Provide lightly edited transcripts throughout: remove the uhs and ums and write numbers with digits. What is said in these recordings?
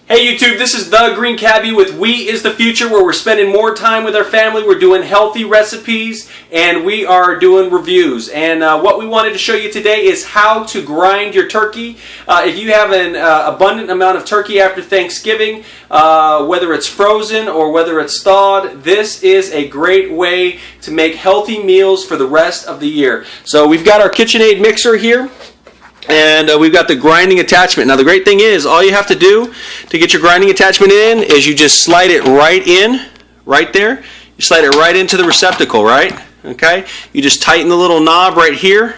Hey YouTube, this is The Green Cabbie with We Is The Future, where we're spending more time with our family. We're doing healthy recipes and we are doing reviews. And what we wanted to show you today is how to grind your turkey. If you have an abundant amount of turkey after Thanksgiving, whether it's frozen or whether it's thawed, this is a great way to make healthy meals for the rest of the year. So we've got our Kitchenaid mixer here. And we've got the grinding attachment. Now the great thing is, all you have to do to get your grinding attachment in is you just slide it right in, right there. You slide it right into the receptacle, right? Okay? You just tighten the little knob right here,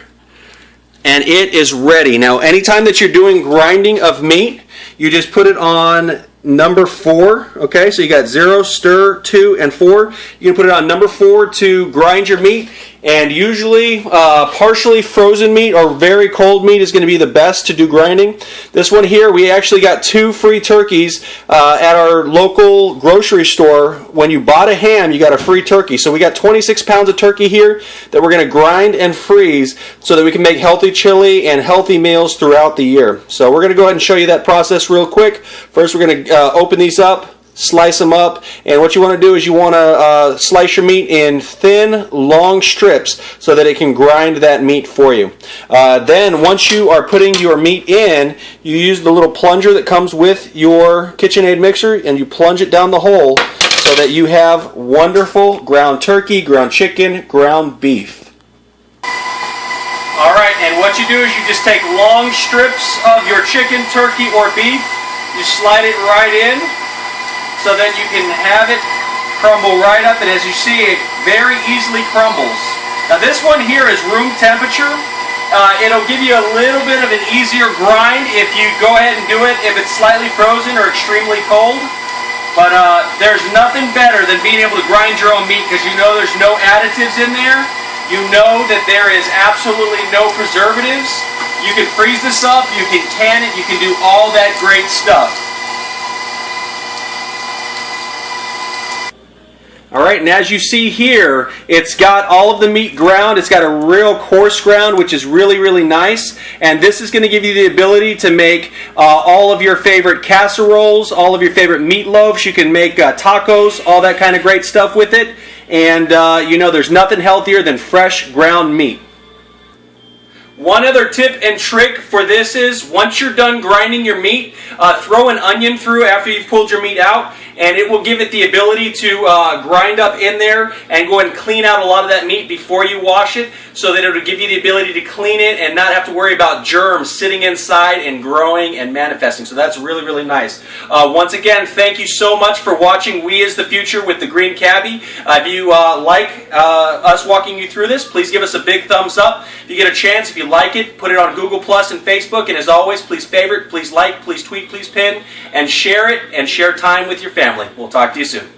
and it is ready. Now anytime that you're doing grinding of meat, you just put it on number 4, okay? So you got 0, stir, 2, and 4. You can put it on number 4 to grind your meat. And usually partially frozen meat or very cold meat is going to be the best to do grinding. This one here, we actually got 2 free turkeys at our local grocery store. When you bought a ham, you got a free turkey. So we got 26 pounds of turkey here that we're going to grind and freeze so that we can make healthy chili and healthy meals throughout the year. So we're going to go ahead and show you that process real quick. First we're going to open these up, slice them up, and what you want to do is you want to slice your meat in thin, long strips so that it can grind that meat for you. Then once you are putting your meat in, you use the little plunger that comes with your Kitchenaid mixer and you plunge it down the hole so that you have wonderful ground turkey, ground chicken, ground beef. Alright, and what you do is you just take long strips of your chicken, turkey, or beef, you slide it right in so that you can have it crumble right up, and as you see, it very easily crumbles. Now this one here is room temperature. It'll give you a little bit of an easier grind if you go ahead and do it if it's slightly frozen or extremely cold. But there's nothing better than being able to grind your own meat because you know there's no additives in there. You know that there is absolutely no preservatives. You can freeze this up, you can can it, you can do all that great stuff. Alright, and as you see here, it's got all of the meat ground. It's got a real coarse ground, which is really, really nice. And this is going to give you the ability to make all of your favorite casseroles, all of your favorite meatloafs. You can make tacos, all that kind of great stuff with it. And you know, there's nothing healthier than fresh ground meat. One other tip and trick for this is, once you're done grinding your meat, throw an onion through after you've pulled your meat out, and it will give it the ability to grind up in there and go ahead and clean out a lot of that meat before you wash it, so that it'll give you the ability to clean it and not have to worry about germs sitting inside and growing and manifesting. So that's really, really nice. Once again, thank you so much for watching We Is The Future with The Green Cabbie. If you like us walking you through this, please give us a big thumbs up. If you get a chance, if you like it, put it on Google Plus and Facebook. And as always, please favorite, please like, please tweet, please pin, and share it, and share time with your family. We'll talk to you soon.